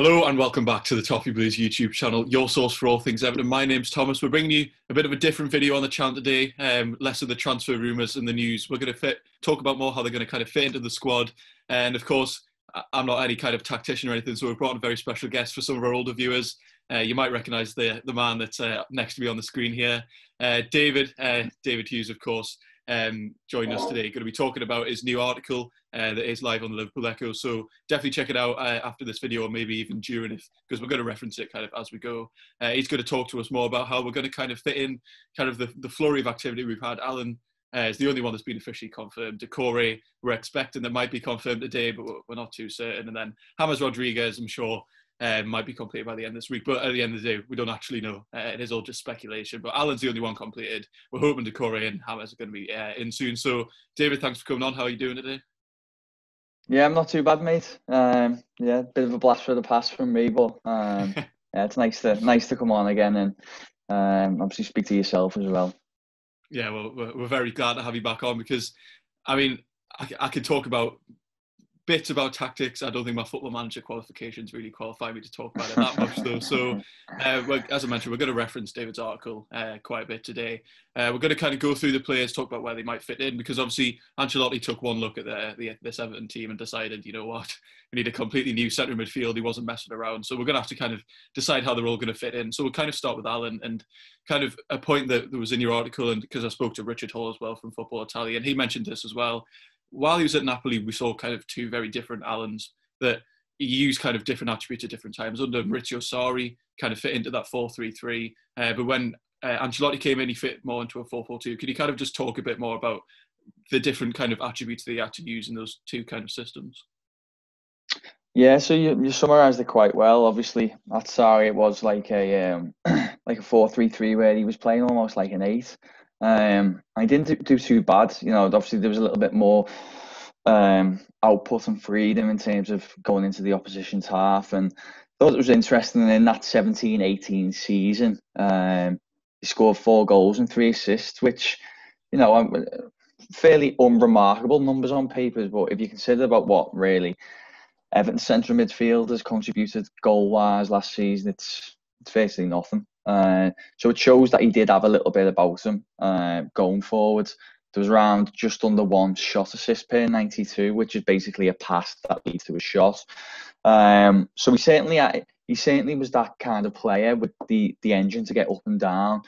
Hello and welcome back to the Toffee Blues YouTube channel, your source for all things Everton. My name's Thomas. We're bringing you a bit of a different video on the channel today, less of the transfer rumours and the news. We're going to talk about more how they're going to kind of fit into the squad. And of course, I'm not any kind of tactician or anything, so we've brought in a very special guest for some of our older viewers. You might recognise the man that's next to me on the screen here, David Hughes, of course. Joining us today, going to be talking about his new article that is live on the Liverpool Echo, so definitely check it out after this video, or maybe even during, because we're going to reference it kind of as we go. He's going to talk to us more about how we're going to kind of fit in kind of the flurry of activity we've had. Allan is the only one that's been officially confirmed. Doucoure, we're expecting that might be confirmed today, but we're not too certain. And then Rodriguez, I'm sure, might be completed by the end of this week, but at the end of the day, we don't actually know. It is all just speculation. But Allan's the only one completed. We're hoping Doucoure and Hammers are going to be in soon. So, David, thanks for coming on. How are you doing today? Yeah, I'm not too bad, mate. Yeah, bit of a blast for the past from me, but yeah, it's nice to come on again and obviously speak to yourself as well. Yeah, well, we're very glad to have you back on because, I mean, I could talk about bits about tactics. I don't think my football manager qualifications really qualify me to talk about it that much, though. So, as I mentioned, we're going to reference David's article quite a bit today. We're going to kind of go through the players, talk about where they might fit in, because obviously Ancelotti took one look at this Everton team and decided, you know what, we need a completely new centre midfield. He wasn't messing around. So we're going to have to kind of decide how they're all going to fit in. So we'll kind of start with Allan, and kind of a point that was in your article, and because I spoke to Richard Hall as well from Football Italia, and he mentioned this as well. While he was at Napoli, we saw kind of two very different Allans that he used kind of different attributes at different times. Under Maurizio Sarri, kind of fit into that 4-3-3. But when Ancelotti came in, he fit more into a 4-4-2. Could you kind of just talk a bit more about the different kind of attributes that he had to use in those two kind of systems? Yeah, so you summarised it quite well. Obviously, at Sarri, it was like a like a 4-3-3 where he was playing almost like an 8. I didn't do too bad. You know, obviously there was a little bit more output and freedom in terms of going into the opposition's half, and thought it was interesting in that 17-18 season. He scored 4 goals and 3 assists, which, you know, fairly unremarkable numbers on papers, but if you consider about what really Everton's central midfielders contributed goal-wise last season, it's basically nothing. So it shows that he did have a little bit about him going forward. There was around just under 1 shot assist per 92, which is basically a pass that leads to a shot. So he certainly was that kind of player with the engine to get up and down.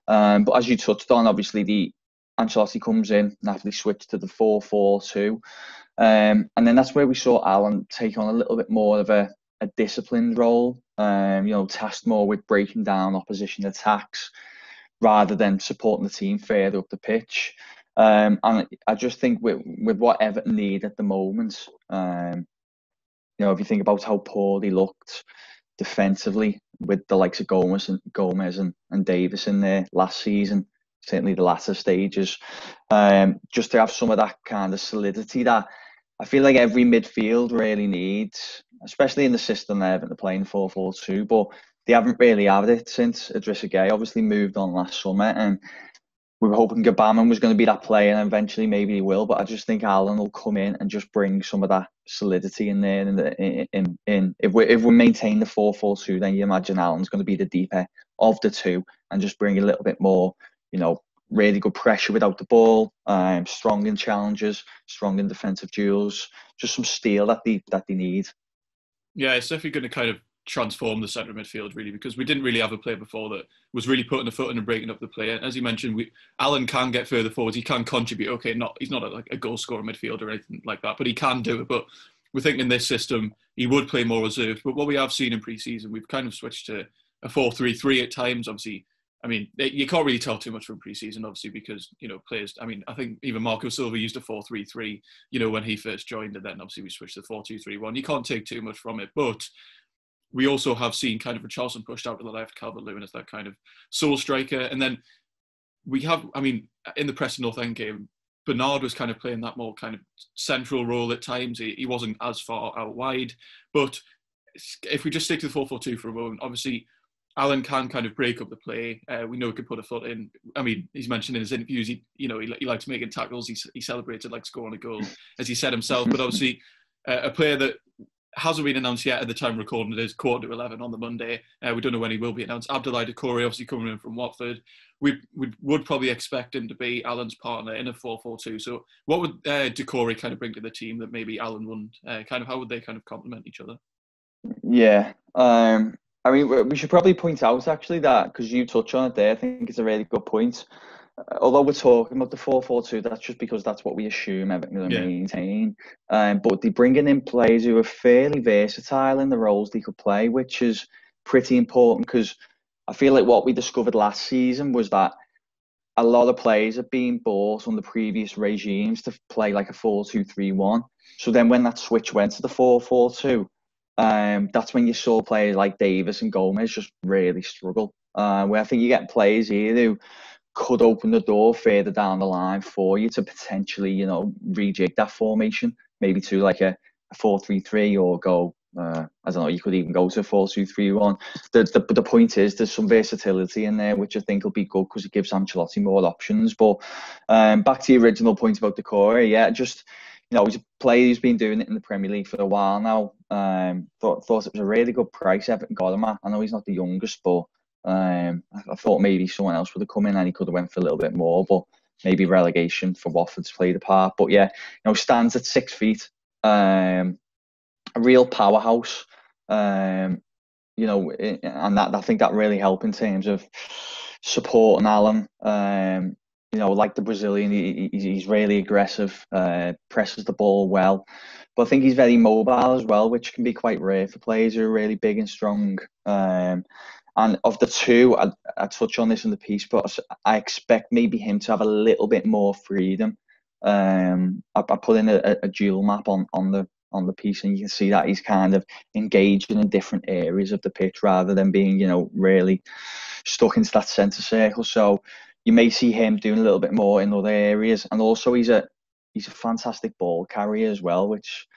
But as you touched on, obviously the Ancelotti comes in, Napoli switched to the 4-4-2. And then that's where we saw Allan take on a little bit more of a disciplined role, you know, tasked more with breaking down opposition attacks rather than supporting the team further up the pitch. And I just think with what Everton need at the moment, you know, if you think about how poor they looked defensively with the likes of Gomez and Davis in there last season, certainly the latter stages, just to have some of that kind of solidity that I feel like every midfield really needs, especially in the system they're playing 4-4-2, but they haven't really had it since Idrissa Gueye obviously moved on last summer, and we were hoping Gabaman was going to be that player, and eventually maybe he will, but I just think Allan will come in and just bring some of that solidity in there. And if we maintain the 4-4-2, then you imagine Allan's going to be the deeper of the two and just bring a little bit more, you know, really good pressure without the ball, strong in challenges, strong in defensive duels, just some steel that they need. Yeah, it's definitely going to kind of transform the centre midfield, really, because we didn't really have a player before that was really putting a foot in and breaking up the play. And as you mentioned, Allan can get further forwards. He can contribute. Okay, he's not like a goal scorer midfielder or anything like that, but he can do it. But we think in this system, he would play more reserved. But what we have seen in pre-season, we've kind of switched to a 4-3-3 at times. Obviously, I mean, you can't really tell too much from pre-season, obviously, because, you know, players, I mean, I think even Marco Silva used a 4-3-3, you know, when he first joined, and then obviously we switched to 4-2-3-1. You can't take too much from it, but we also have seen kind of Richarlison pushed out to the left, Calvert-Lewin as that kind of sole striker. And then we have, I mean, in the Preston North End game, Bernard was kind of playing that more kind of central role at times. He wasn't as far out wide. But if we just stick to the 4-4-2 for a moment, obviously, Allan can kind of break up the play. We know he could put a foot in. I mean, he's mentioned in his interviews, he likes making tackles. He celebrated like scoring a goal, as he said himself. But obviously, a player that hasn't been announced yet at the time recording. It is 11:15 on the Monday. We don't know when he will be announced. Allan Doucoure obviously coming in from Watford. We would probably expect him to be Allan's partner in a 4-4-2. So what would Doucoure kind of bring to the team that maybe Allan wouldn't? How would they kind of complement each other? Yeah. I mean, we should probably point out actually that, because you touch on it there, I think it's a really good point. Although we're talking about the 4-4-2, that's just because that's what we assume Everton going to maintain. But they're bringing in players who are fairly versatile in the roles they could play, which is pretty important, because I feel like what we discovered last season was that a lot of players have been bought on the previous regimes to play like a 4-2-3-1. So then when that switch went to the 4-4-2, that's when you saw players like Davis and Gomez just really struggle. Where I think you get players here who could open the door further down the line for you to potentially, rejig that formation, maybe to like a 4-3-3 or go, I don't know, you could even go to a 4-2-3-1. The point is there's some versatility in there, which I think will be good because it gives Ancelotti more options. But back to the original point about Doucoure, yeah, just, he's a player who's been doing it in the Premier League for a while now. Thought it was a really good price Everton got him at. I know he's not the youngest, but I thought maybe someone else would have come in and he could have went for a little bit more, but maybe relegation for Watford's played a part. But yeah, stands at 6 feet, a real powerhouse, and that I think that really helped in terms of supporting Allan. Like the Brazilian, he's really aggressive, presses the ball well, but I think he's very mobile as well, which can be quite rare for players who are really big and strong. And of the two, I touch on this in the piece, but I expect maybe him to have a little bit more freedom. I put in a dual map on the piece, and you can see that he's kind of engaging in different areas of the pitch rather than being, really stuck into that centre circle. So you may see him doing a little bit more in other areas, and also he's a fantastic ball carrier as well, which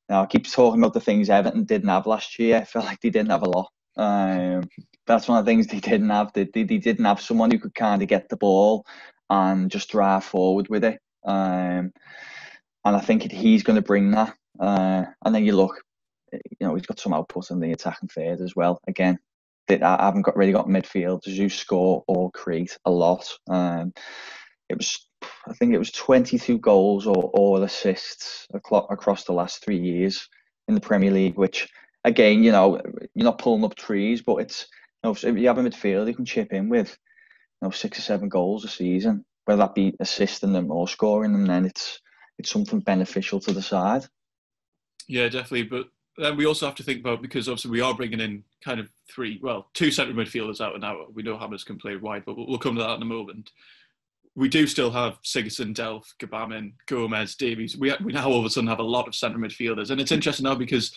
I keep talking about the things Everton didn't have last year. I felt like they didn't have a lot. That's one of the things they didn't have. They didn't have someone who could kind of get the ball and just drive forward with it. And I think he's going to bring that. And then you look, he's got some output in the attacking third as well. Again, I haven't really got midfielders who score or create a lot. I think it was 22 goals or assists across the last 3 years in the Premier League, which, again, you're not pulling up trees, but it's, if you have a midfielder you can chip in with 6 or 7 goals a season, whether that be assisting them or scoring them, then it's something beneficial to the side. Yeah, definitely. But then we also have to think about, because obviously we are bringing in kind of two central midfielders out and out. We know Hammers can play wide, but we'll come to that in a moment. We do still have Sigurdsson, Delph, Gbamin, Gomez, Davies. We now all of a sudden have a lot of centre midfielders. And it's interesting now because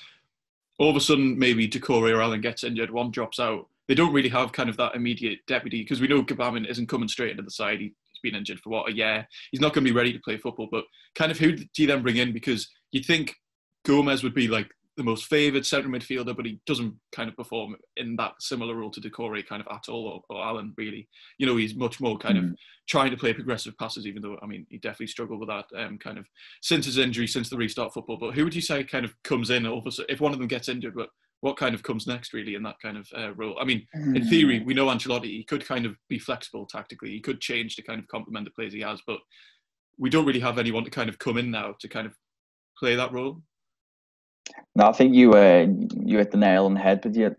all of a sudden maybe Doucoure or Allan gets injured, one drops out. They don't really have kind of that immediate deputy, because we know Gbamin isn't coming straight into the side. He's been injured for a year. He's not going to be ready to play football. But kind of who do you then bring in? Because you'd think Gomez would be like the most favoured centre midfielder, but he doesn't kind of perform in that similar role to Doucoure kind of at all, or Allan really. He's much more kind of trying to play progressive passes, even though, he definitely struggled with that kind of since his injury, since the restart football. But who would you say kind of comes in if one of them gets injured, but what kind of comes next really in that kind of role? In theory, we know Ancelotti, he could kind of be flexible tactically. He could change to kind of complement the players he has, but we don't really have anyone to kind of come in now to kind of play that role. No, I think you hit the nail on the head with your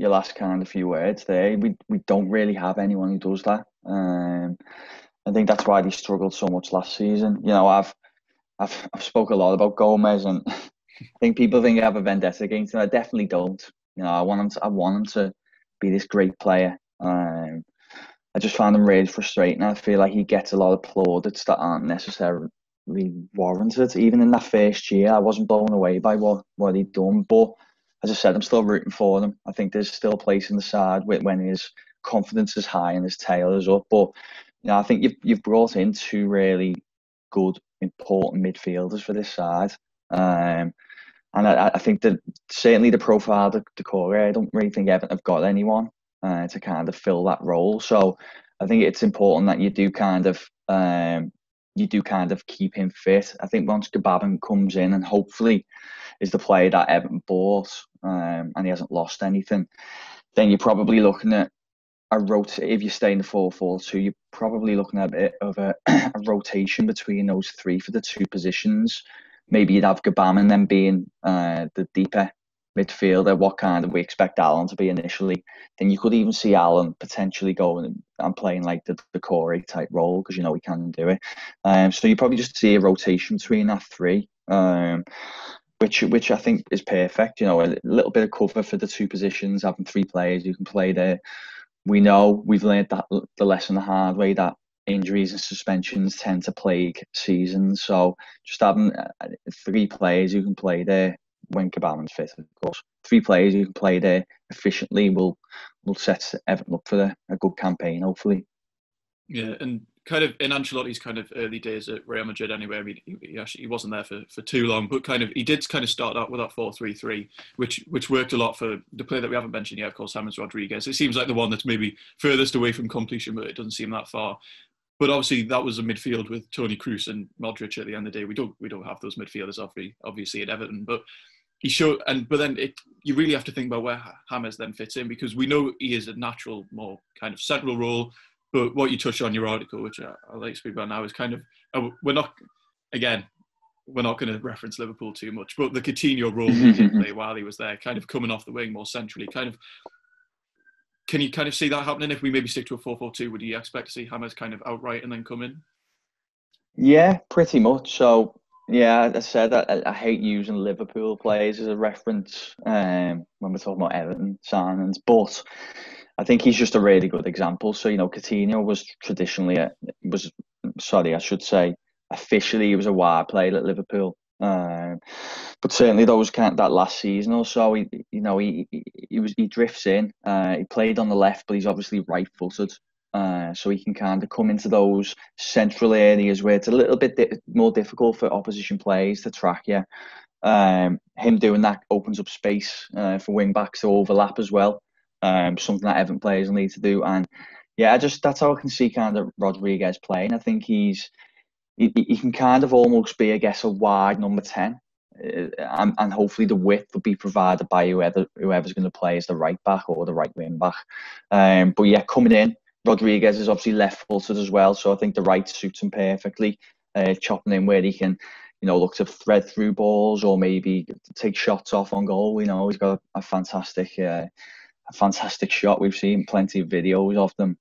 last kind of few words there. We don't really have anyone who does that. I think that's why they struggled so much last season. I've spoke a lot about Gomez, and I think people think I have a vendetta against him. I definitely don't. I want him to be this great player. I just find him really frustrating. I feel like he gets a lot of plaudits that aren't necessarily warranted. Even in that first year, I wasn't blown away by what he'd done, but as I said, I'm still rooting for him. I think there's still a place in the side when his confidence is high and his tail is up. But I think you've brought in two really good, important midfielders for this side, and I think that certainly the profile of Doucoure, I don't really think Everton have got anyone to kind of fill that role. So I think it's important that you do kind of keep him fit. I think once Gbamin comes in, and hopefully is the player that Everton bought, and he hasn't lost anything, then you're probably looking at if you stay in the 4-4-2, you're probably looking at a bit of a rotation between those three for the two positions. Maybe you'd have Gabam and then being the deeper midfielder, what kind of we expect Allan to be initially. Then you could even see Allan potentially going and playing like the Doucoure type role, because he can do it. So you probably just see a rotation between that three, which I think is perfect. A little bit of cover for the two positions, having three players who can play there. We know we've learned that the lesson the hard way, that injuries and suspensions tend to plague seasons. So just having three players who can play there when Cabaman's fit, of course, three players who can play there efficiently will set Everton up for a good campaign, hopefully. Yeah, and kind of in Ancelotti's kind of early days at Real Madrid anyway, I mean, he wasn't there for too long, but he did kind of start out with that 4-3-3, which worked a lot for the player that we haven't mentioned yet, of course, James Rodriguez. It seems like the one that's maybe furthest away from completion, but it doesn't seem that far. But obviously that was a midfield with Toni Kroos and Modric at the end of the day. We don't have those midfielders obviously at Everton, but you really have to think about where James then fits in, because we know he is a natural, more kind of central role. But what you touched on in your article, which I like to speak about now, is kind of, we're not going to reference Liverpool too much, but the Coutinho role that he did play while he was there, kind of coming off the wing more centrally, can you kind of see that happening if we maybe stick to a 4-4-2? Would you expect to see James kind of outright and then come in? Yeah, pretty much. So, yeah, I said I hate using Liverpool players as a reference when we're talking about Everton signings, but I think he's just a really good example. So, Coutinho was officially he was a wide player at Liverpool. But certainly that last season or so, he drifts in. He played on the left, but he's obviously right-footed. So he can kind of come into those central areas where it's a little bit more difficult for opposition players to track you. Him doing that opens up space for wing backs to overlap as well. Something that Everton players will need to do. And yeah, that's how I can see kind of Rodriguez playing. I think he can kind of almost be, I guess, a wide number 10. And hopefully the width will be provided by whoever's going to play as the right back or the right wing back. But yeah, coming in, Rodriguez is obviously left-footed as well, so I think the right suits him perfectly. Chopping in where he can, look to thread through balls or maybe take shots off on goal. He's got a fantastic shot. We've seen plenty of videos of them.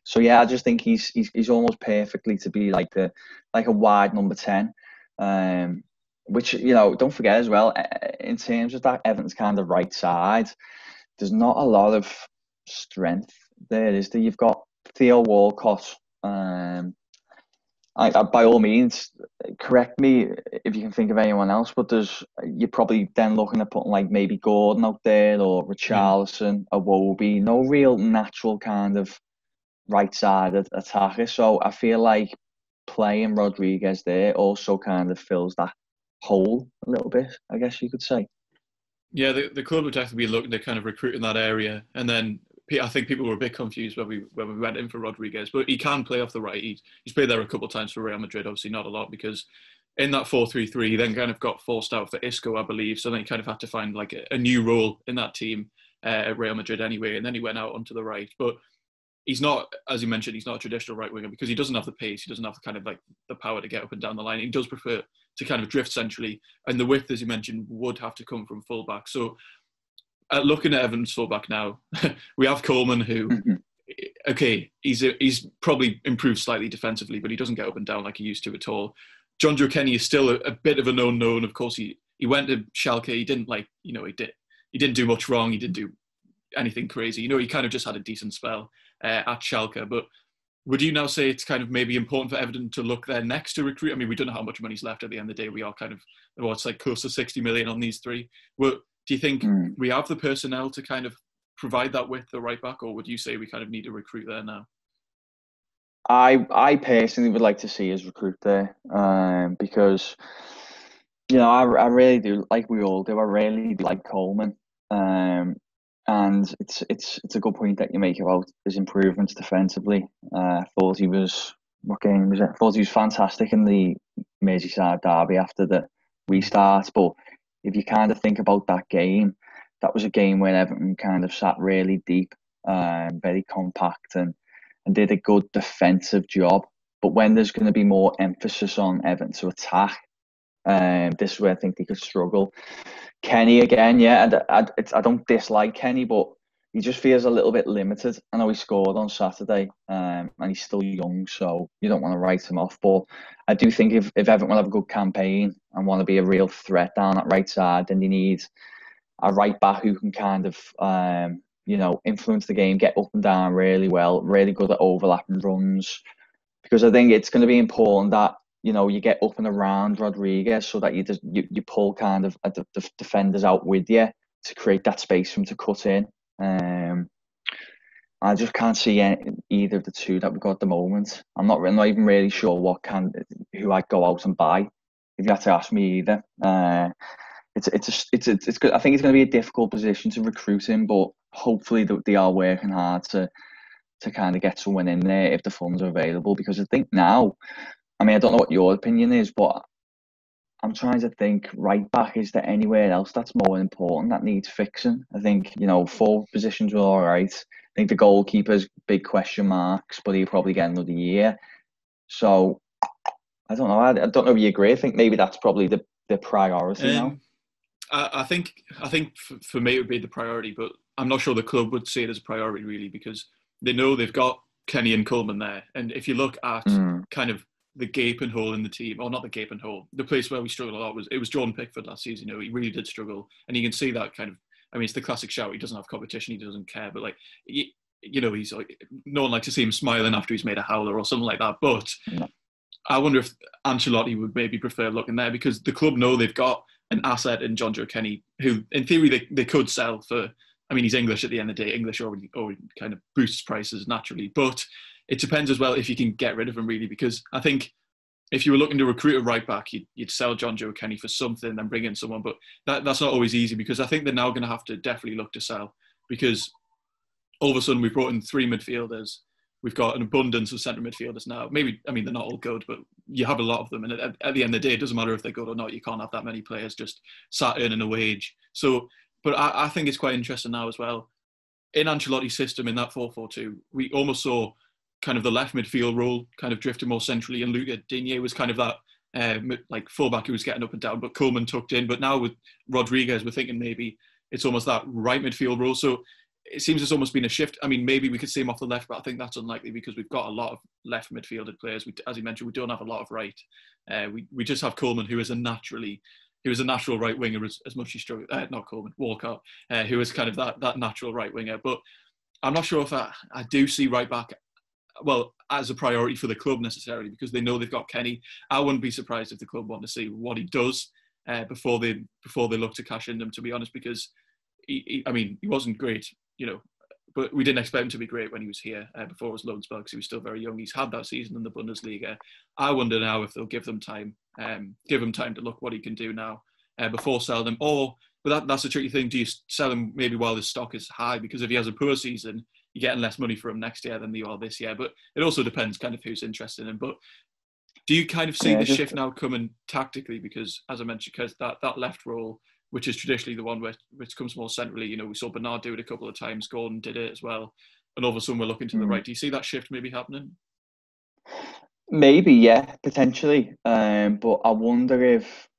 So yeah, I just think he's almost perfectly to be like a wide number 10. Which, don't forget as well, in terms of that Everton's kind of right side, there's not a lot of strength there, is there? You've got Theo Walcott. By all means, correct me if you can think of anyone else, but you're probably then looking at putting like maybe Gordon out there or Richarlison, Iwobi. No real natural kind of right-sided attacker. So I feel like playing Rodriguez there also kind of fills that hole a little bit, I guess you could say. Yeah, the club would definitely be looking to kind of recruit in that area, and then I think people were a bit confused when we went in for Rodriguez, but he can play off the right. He's played there a couple of times for Real Madrid, obviously not a lot, because in that 4-3-3, he then kind of got forced out for Isco, I believe, so then he kind of had to find like a new role in that team at Real Madrid anyway, and then he went out onto the right. But he's not, as you mentioned, he's not a traditional right winger because he doesn't have the pace, he doesn't have the kind of like the power to get up and down the line. He does prefer to kind of drift centrally, and the width, as you mentioned, would have to come from fullback. So looking at Everton's fullback now, we have Coleman, who, okay, he's probably improved slightly defensively, but he doesn't get up and down like he used to at all. John Joe Kenny is still a bit of an unknown. Of course, he went to Schalke. He didn't he didn't do much wrong. He didn't do anything crazy. He kind of just had a decent spell at Schalke. But would you now say it's kind of maybe important for Everton to look there next to recruit? I mean, we don't know how much money's left at the end of the day. We are kind of, it's like close to 60 million on these three. Do you think we have the personnel to kind of provide that with the right back, or would you say we kind of need to recruit there now? I personally would like to see us recruit there, because I really do, like we all do. I really like Coleman, and it's a good point that you make about his improvements defensively. I thought he was, what game was it? I thought he was fantastic in the Merseyside derby after the restart. But if you kind of think about that game, that was a game where Everton kind of sat really deep, very compact, and did a good defensive job. But when there's going to be more emphasis on Everton to attack, this is where I think they could struggle. Kenny again, yeah, and I don't dislike Kenny, but he just feels a little bit limited. I know he scored on Saturday, and he's still young, so you don't want to write him off. But I do think if Everton will have a good campaign and want to be a real threat down that right side, then they need a right back who can kind of influence the game, get up and down really well, really good at overlapping runs. Because I think it's going to be important that you get up and around Rodriguez so that you pull kind of the defenders out with you to create that space for him to cut in. I just can't see either of the two that we've got at the moment. I'm not even really sure who I'd go out and buy if you had to ask me either. It's good. I think it's going to be a difficult position to recruit him, but hopefully they are working hard to kind of get someone in there if the funds are available. Because I think now, I mean, I don't know what your opinion is, but I'm trying to think, right back, is there anywhere else that's more important that needs fixing? I think, forward positions were all right. I think the goalkeeper's big question marks, but he'll probably get another year. So, I don't know. I don't know if you agree. I think maybe that's probably the priority now. I think for me it would be the priority, but I'm not sure the club would see it as a priority really, because they know they've got Kenny and Coleman there. And if you look at kind of the gaping hole in the team, or not the gaping hole, the place where we struggled a lot was Jordan Pickford last season. He really did struggle, and you can see that kind of. I mean, it's the classic shout. He doesn't have competition. He doesn't care. But he's like, no one likes to see him smiling after he's made a howler or something like that. But I wonder if Ancelotti would maybe prefer looking there, because the club know they've got an asset in Jonjoe Kenny, who in theory they could sell for. I mean, he's English at the end of the day. English already kind of boosts prices naturally. But it depends as well if you can get rid of him, really, because I think if you were looking to recruit a right back, you'd sell Jonjoe Kenny for something and bring in someone. But that's not always easy, because I think they're now going to have to definitely look to sell, because all of a sudden we've brought in 3 midfielders. We've got an abundance of centre midfielders now. Maybe, I mean, they're not all good, but you have a lot of them. And at the end of the day, it doesn't matter if they're good or not. You can't have that many players just sat earning a wage. So, but I think it's quite interesting now as well. In Ancelotti's system, in that 4-4-2, we almost saw kind of the left midfield role kind of drifted more centrally, and Luca Digne was kind of that like fullback who was getting up and down, but Coleman tucked in. But now with Rodriguez, we're thinking maybe it's almost that right midfield role. So it seems it's almost been a shift. I mean, maybe we could see him off the left, but I think that's unlikely, because we've got a lot of left midfielded players. As you mentioned, we don't have a lot of right. We just have Coleman, who is a natural right winger, as much as he struggled. Not Coleman, Walcott, who is kind of that natural right winger. But I'm not sure if I do see right back, well, as a priority for the club necessarily, because they know they've got Kenny. I wouldn't be surprised if the club want to see what he does before they look to cash in him, to be honest, because he wasn't great, but we didn't expect him to be great when he was here before his loan spell, because he was still very young. He's had that season in the Bundesliga. I wonder now if they'll give him time to look what he can do now before selling him. But that's a tricky thing. Do you sell him maybe while his stock is high? Because if he has a poor season, you're getting less money for him next year than you are this year. But it also depends kind of who's interested in him. But do you kind of see the shift now coming tactically? Because, as I mentioned, because that left role, which is traditionally the one which comes more centrally, we saw Bernard do it a couple of times, Gordon did it as well, and all of a sudden we're looking to the right. Do you see that shift maybe happening? Maybe, yeah, potentially. But I wonder if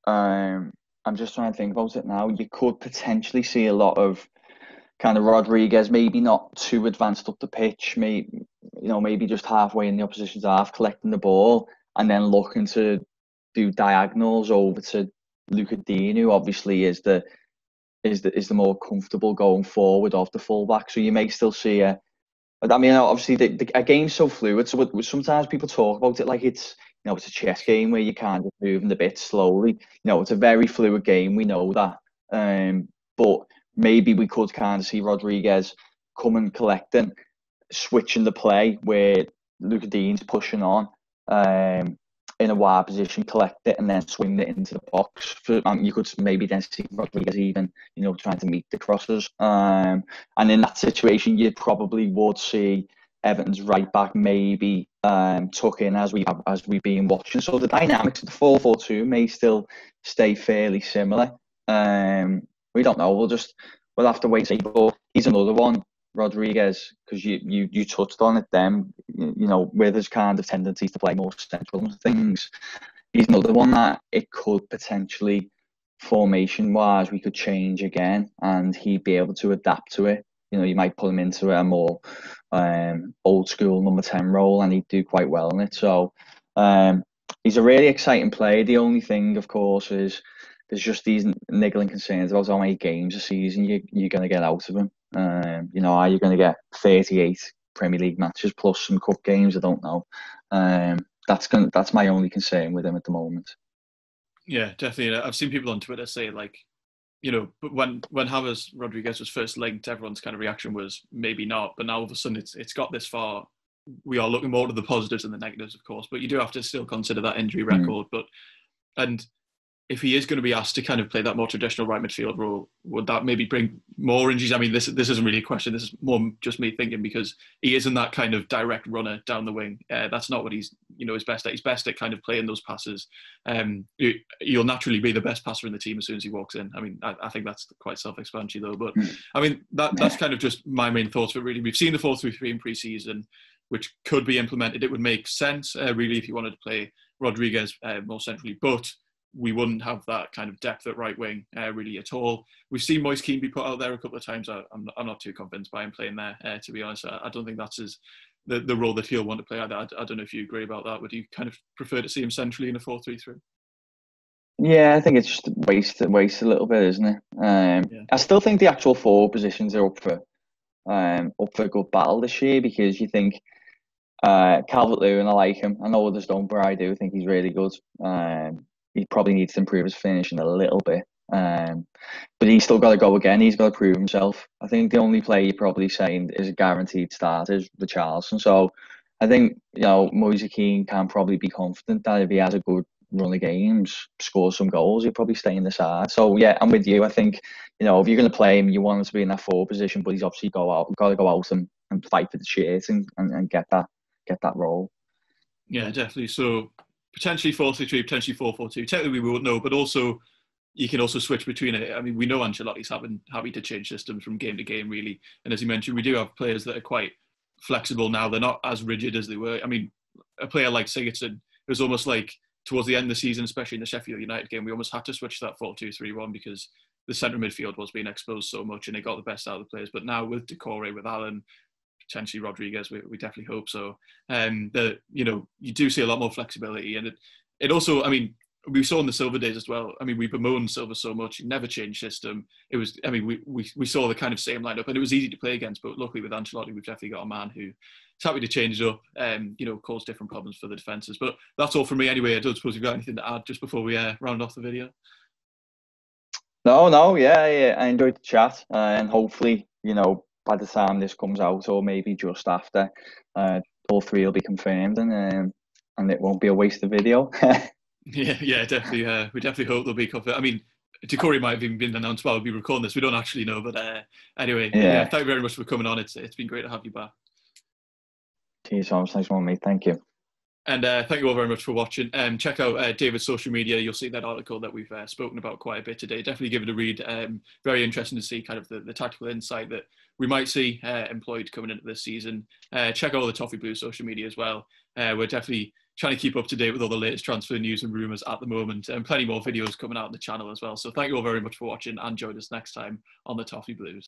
I'm just trying to think about it now. You could potentially see a lot of kind of Rodriguez, maybe not too advanced up the pitch, maybe just halfway in the opposition's half, collecting the ball, and then looking to do diagonals over to Luca Digne, who obviously is the more comfortable going forward of the fullback. So you may still see obviously a game's so fluid. So sometimes people talk about it like it's it's a chess game where you're kind of moving the bit slowly. It's a very fluid game. We know that. But maybe we could kind of see Rodriguez coming, collecting, switching the play where Luca Digne's pushing on in a wide position, collect it, and then swing it into the box. You could maybe then see Rodriguez even, trying to meet the crosses. And in that situation, you probably would see Everton's right back maybe tuck in as we've been watching. So the dynamics of the 4-4-2 may still stay fairly similar. We don't know. We'll have to wait and see. But he's another one, Rodriguez, because you touched on it. Then where there's kind of tendencies to play more central and things. He's another one that it could potentially, formation-wise, we could change again, and he'd be able to adapt to it. You might put him into a more old school number 10 role, and he'd do quite well in it. So he's a really exciting player. The only thing, of course, is there's just these niggling concerns about how many games a season you're going to get out of him. Are you going to get 38 Premier League matches plus some cup games? I don't know. That's my only concern with him at the moment. Yeah, definitely. I've seen people on Twitter say, like, but when James Rodriguez was first linked, everyone's kind of reaction was maybe not. But now all of a sudden it's got this far. We are looking more to the positives than the negatives, of course. But you do have to still consider that injury record. And if he is going to be asked to kind of play that more traditional right midfield role, would that maybe bring more injuries? I mean, this isn't really a question. This is more just me thinking, because he isn't that kind of direct runner down the wing. That's not what he's is best at. He's best at kind of playing those passes. He'll naturally be the best passer in the team as soon as he walks in. I mean, I think that's quite self-explanatory though. But I mean, that's kind of just my main thoughts. But really, we've seen the 4-3-3 in pre-season, which could be implemented. It would make sense, really, if you wanted to play Rodriguez more centrally, but we wouldn't have that kind of depth at right wing really at all. We've seen Moise Kean be put out there a couple of times. I'm not too convinced by him playing there, to be honest. I don't think that's the role that he'll want to play either. I don't know if you agree about that. Would you kind of prefer to see him centrally in a 4-3-3? Yeah, I think it's just waste a little bit, isn't it? I still think the actual forward positions are up for a good battle this year, because you think Calvert-Lewin, I like him. I know others don't, but I do think he's really good. He probably needs to improve his finishing a little bit. But he's still got to go again. He's got to prove himself. I think the only player you're probably saying is a guaranteed start is Richarlison. So I think, Moise Kean can probably be confident that if he has a good run of games, score some goals, he'll probably stay in the side. So yeah, I'm with you. I think, if you're going to play him, you want him to be in that forward position, but he's obviously got to go out and fight for the shirt and get that role. Yeah, definitely. So potentially 4-3-3, potentially 4-4-2. Technically, we won't know, but also you can also switch between it. I mean, we know Ancelotti's happy to change systems from game to game, really. And as you mentioned, we do have players that are quite flexible now. They're not as rigid as they were. I mean, a player like Sigurdsson, it was almost like towards the end of the season, especially in the Sheffield United game, we almost had to switch to that 4-2-3-1 because the centre midfield was being exposed so much and it got the best out of the players. But now with Doucoure, with Allan, potentially Rodriguez, we definitely hope so. You do see a lot more flexibility, and it also, I mean, we saw in the Silva days as well. I mean, we bemoaned Silva so much; he never changed system. It was, I mean, we saw the kind of same lineup, and it was easy to play against. But luckily, with Ancelotti, we've definitely got a man who is happy to change it up, cause different problems for the defences. But that's all from me anyway. I don't suppose you've got anything to add just before we round off the video. No, yeah, I enjoyed the chat, and hopefully, by the time this comes out, or maybe just after, all three will be confirmed, and it won't be a waste of video. Yeah, definitely. We definitely hope they'll be confirmed. I mean, Doucoure might have even been announced while we'll be recording this. We don't actually know, but anyway, thank you very much for coming on. It's been great to have you back. Cheers, Thomas. Nice one, mate. Thank you. And thank you all very much for watching. Check out David's social media. You'll see that article that we've spoken about quite a bit today. Definitely give it a read. Very interesting to see kind of the tactical insight that we might see employed coming into this season. Check out all the Toffee Blue social media as well. We're definitely trying to keep up to date with all the latest transfer news and rumours at the moment, and plenty more videos coming out on the channel as well. So thank you all very much for watching, and join us next time on the Toffee Blues.